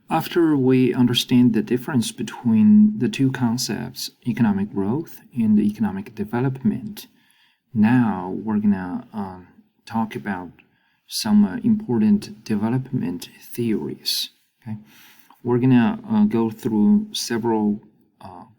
After we understand the difference between the two concepts, economic growth and economic development, now we're gonna talk about some important development theories. Okay, we're gonna go through several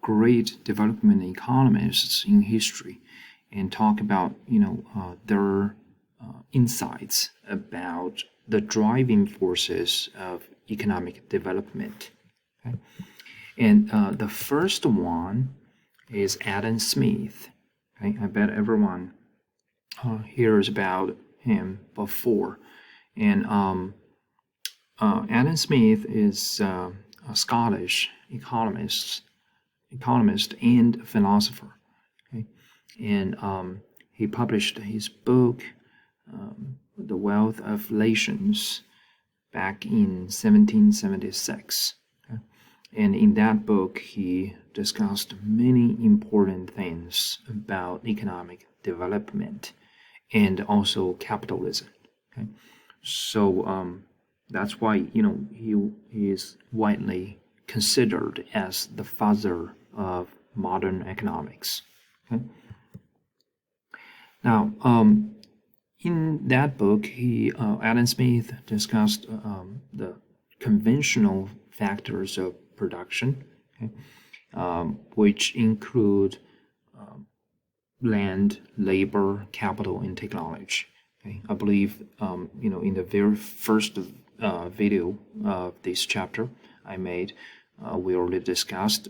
great development economists in history and talk about their insights about the driving forces of economic development. Okay? And the first one is Adam Smith. Okay? I bet everyone hears about him before. And Adam Smith is a Scottish economist and philosopher. Okay? And he published his book, The Wealth of Nations, back in 1776. Okay? And in that book, he discussed many important things about economic development and also capitalism. Okay? So that's why he is widely considered as the father of modern economics. Okay? Now, in that book, Adam Smith discussed the conventional factors of production, okay, which include land, labor, capital, and technology. Okay? I believe in the very first video of this chapter I made, we already discussed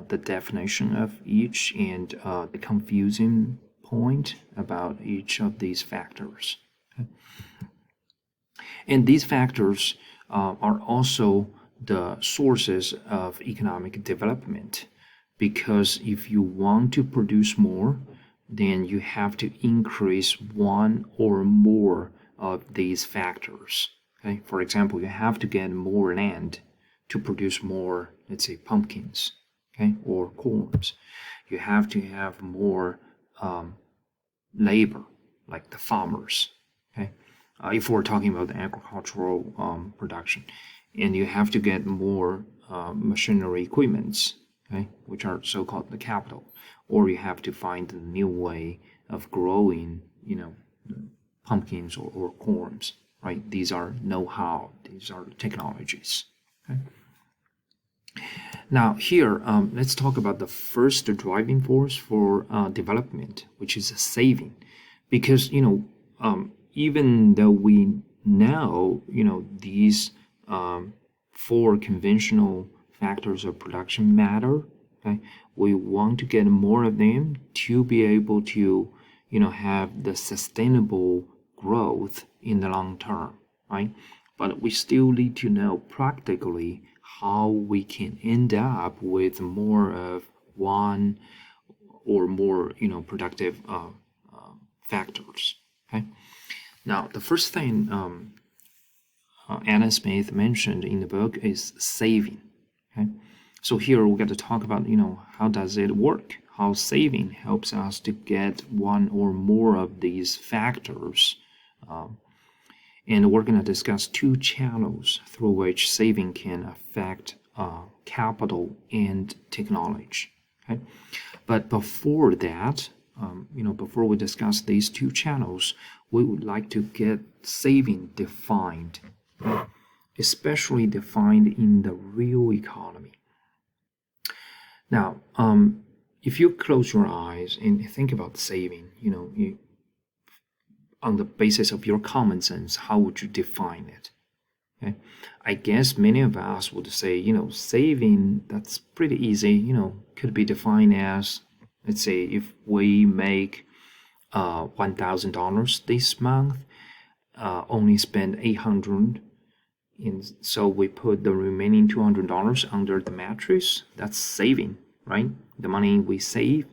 the definition of each and the confusing point about each of these factors. Okay? And these factors are also the sources of economic development, because if you want to produce more, then you have to increase one or more of these factors. Okay? For example, you have to get more land to produce more, let's say, pumpkins, okay, or corns. You have to have more labor, like the farmers, okay, if we're talking about the agricultural production, and you have to get more machinery equipments, okay, which are so-called the capital, or you have to find a new way of growing, pumpkins or corns, right? These are know-how, these are technologies. Okay? Now here, let's talk about the first driving force for development, which is saving, because even though we know these four conventional factors of production matter, okay, we want to get more of them to be able to have the sustainable growth in the long term, right? But we still need to know practically how we can end up with more of one or more productive factors. Okay. Now the first thing Adam Smith mentioned in the book is saving. Okay. So here we got to talk about how does it work, how saving helps us to get one or more of these factors. And we're going to discuss two channels through which saving can affect capital and technology. Okay? But before that, before we discuss these two channels, we would like to get saving defined, especially defined in the real economy. Now, if you close your eyes and think about saving, on the basis of your common sense, how would you define it? Okay? I guess many of us would say, saving, that's pretty easy, could be defined as, let's say, if we make $1,000 this month, only spend $800, and so we put the remaining $200 under the mattress, that's saving, right? The money we save,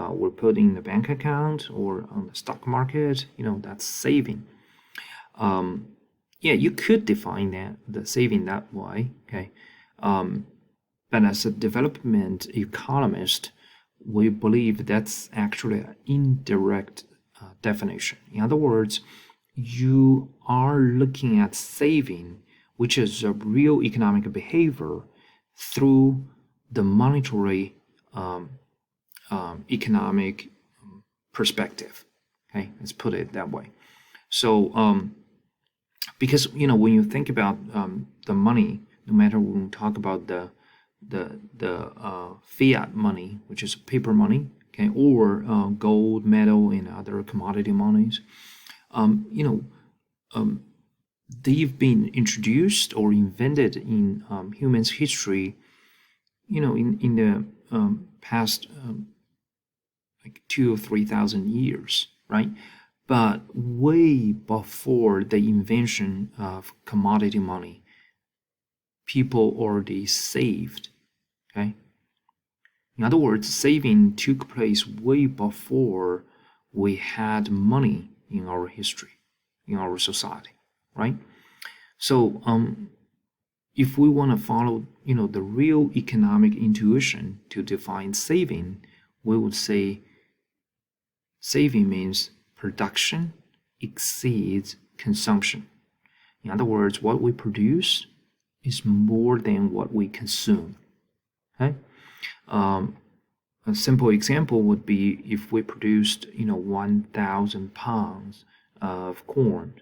we're putting in the bank account or on the stock market, that's saving. Yeah, you could define that, the saving that way, okay? But as a development economist, we believe that's actually an indirect definition. In other words, you are looking at saving which is a real economic behavior through the monetary economic perspective. Okay, let's put it that way. So, because when you think about the money, no matter when we talk about the fiat money, which is paper money, okay, or gold, metal, and other commodity monies, they've been introduced or invented in humans' history, in the past like 2 or 3,000 years, right? But way before the invention of commodity money, people already saved, okay? In other words, saving took place way before we had money in our history, in our society, right? So, if we want to follow, the real economic intuition to define saving, we would say saving means production exceeds consumption. In other words, what we produce is more than what we consume. Okay? A simple example would be if we produced, 1,000 pounds of corn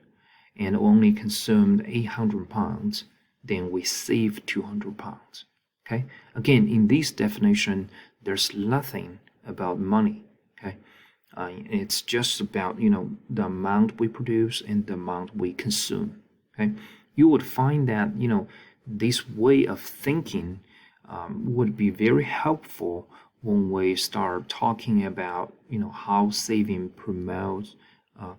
and only consumed 800 pounds, then we save 200 pounds. Okay? Again, in this definition, there's nothing about money. Okay? It's just about, the amount we produce and the amount we consume. Okay? You would find that, this way of thinking would be very helpful when we start talking about, how saving promotes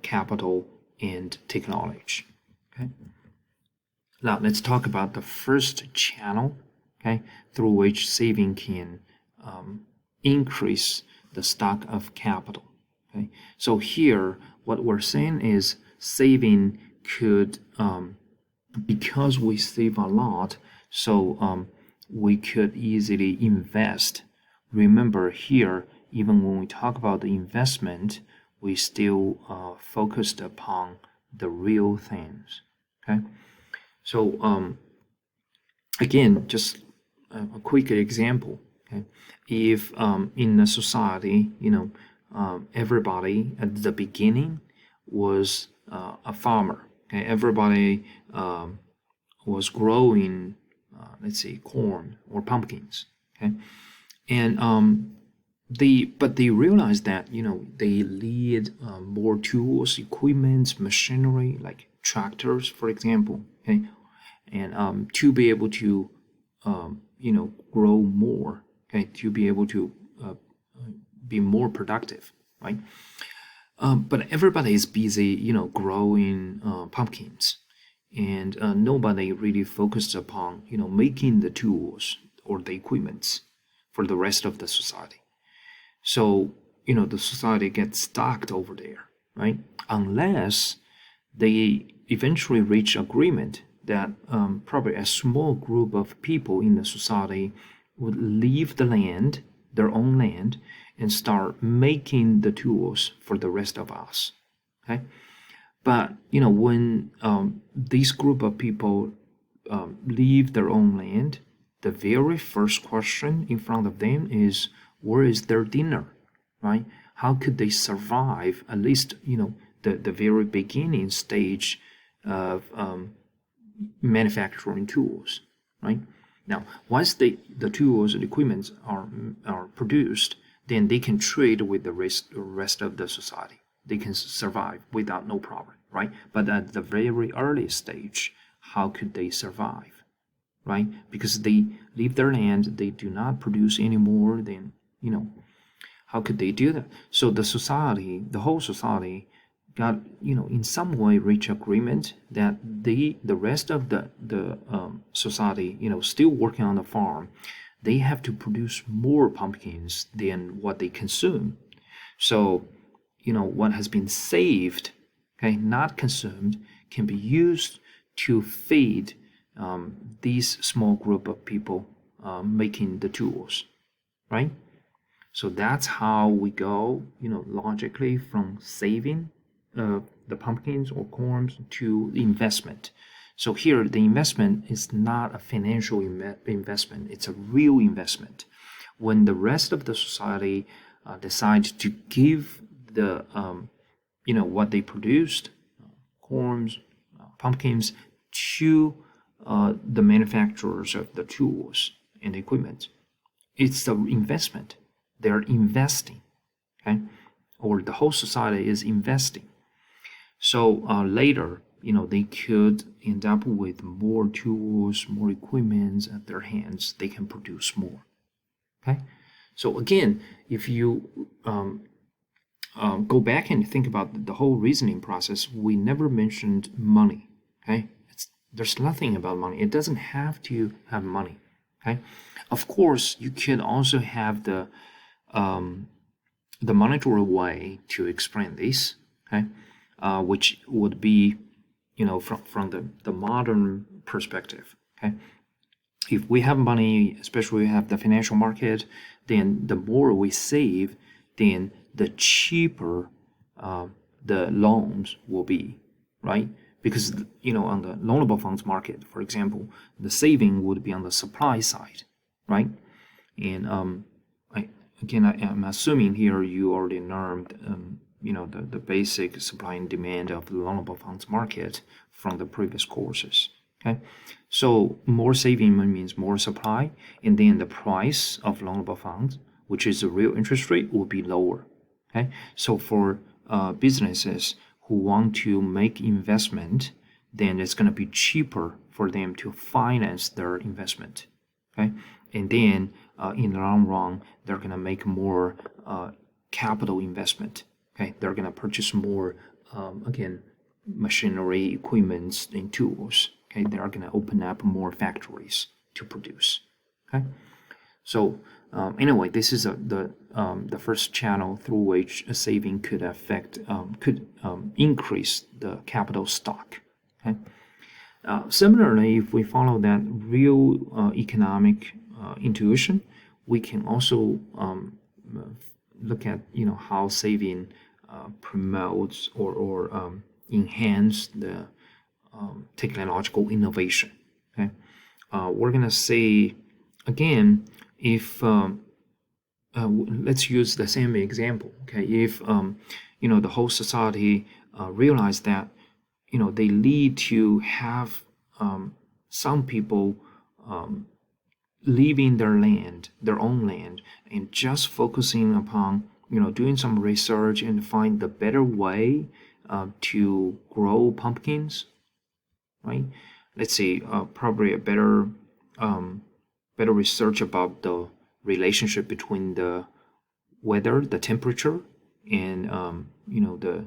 capital and technology. Okay? Now let's talk about the first channel, okay, through which saving can increase the stock of capital. Okay, so here what we're saying is saving could, because we save a lot, so we could easily invest. Remember here, even when we talk about the investment, we still focused upon the real things. Okay. So again, just a quick example. Okay, if in a society, everybody at the beginning was a farmer. Okay, everybody was growing, let's say, corn or pumpkins. Okay, and they realized that they need more tools, equipment, machinery like tractors, for example. Okay, and to be able to grow more. Okay, to be able to be more productive, right? But everybody is busy, growing pumpkins, and nobody really focused upon, making the tools or the equipments for the rest of the society. So, the society gets stuck over there, right? Unless they eventually reach agreement that probably a small group of people in the society would leave the land, their own land, and start making the tools for the rest of us. Okay, but when this group of people leave their own land, the very first question in front of them is, where is their dinner, right? How could they survive at least the very beginning stage of manufacturing tools, right? Now, once the tools and equipment are produced, then they can trade with the rest of the society. They can survive without no problem, right? But at the very early stage, how could they survive, right? Because they leave their land, they do not produce anymore, then, how could they do that? So the whole society got, in some way reach agreement that the rest of the society, still working on the farm, they have to produce more pumpkins than what they consume. So, what has been saved, okay, not consumed, can be used to feed these small group of people making the tools, right? So that's how we go, logically from saving the pumpkins or corns to investment. So here, the investment is not a financial investment; it's a real investment. When the rest of the society decides to give the what they produced, corns, pumpkins, to the manufacturers of the tools and equipment, it's the investment. They're investing, okay, or the whole society is investing. So later, they could end up with more tools, more equipment at their hands. They can produce more. Okay. So again, if you go back and think about the whole reasoning process, we never mentioned money. Okay. There's nothing about money. It doesn't have to have money. Okay. Of course, you could also have the monetary way to explain this. Okay. Which would be, from the modern perspective. Okay. If we have money, especially we have the financial market, then the more we save, then the cheaper the loans will be, right? Because on the loanable funds market, for example, the saving would be on the supply side, right? And I'm assuming here you already learned the basic supply and demand of the loanable funds market from the previous courses. Okay, so more saving means more supply, and then the price of loanable funds, which is the real interest rate, will be lower. Okay, so for businesses who want to make investment, then it's going to be cheaper for them to finance their investment. Okay, and then in the long run, they're going to make more capital investment. Okay, they're going to purchase more machinery, equipment, and tools. Okay, they are going to open up more factories to produce. Okay, so anyway, this is the first channel through which a saving could increase the capital stock. Okay, similarly, if we follow that real economic intuition, we can also look at how saving promotes or enhance the technological innovation. Okay, we're gonna say again, if let's use the same example. Okay, if the whole society realize that they need to have some people leaving their own land, and just focusing upon doing some research and find the better way to grow pumpkins, right? Let's see, probably a better research about the relationship between the weather, the temperature, and the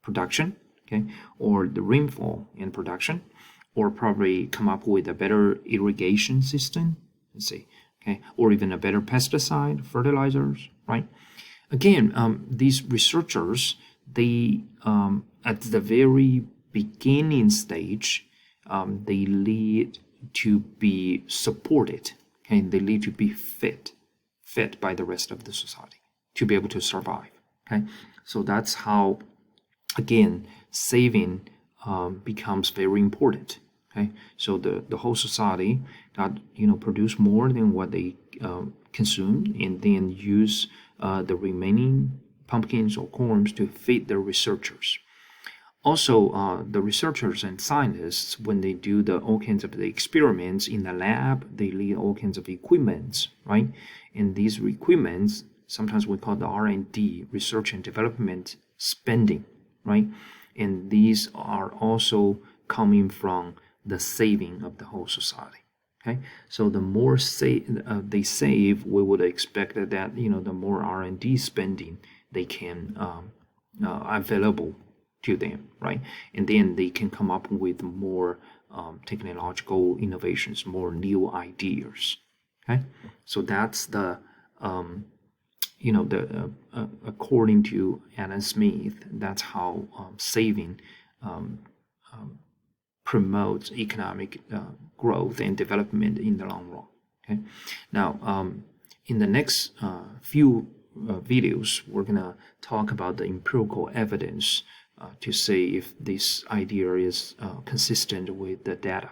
production, okay, or the rainfall and production, or probably come up with a better irrigation system. Let's see, okay, or even a better pesticide, fertilizers, right? Again, these researchers, they at the very beginning stage, they need to be supported, okay? They need to be fed by the rest of the society to be able to survive, okay? So that's how, again, saving becomes very important, okay? So the whole society got produce more than what they consume, and then use the remaining pumpkins or corns to feed their researchers. Also, the researchers and scientists, when they do all kinds of the experiments in the lab, they need all kinds of equipment, right? And these equipments, sometimes we call the R&D, research and development spending, right? And these are also coming from the saving of the whole society. Okay, so the more they save, we would expect that the more R&D spending they can available to them, right? And then they can come up with more technological innovations, more new ideas. Okay, so that's the according to Adam Smith, that's how saving promotes economic growth and development in the long run. Okay, now in the next few videos, we're gonna talk about the empirical evidence to see if this idea is consistent with the data.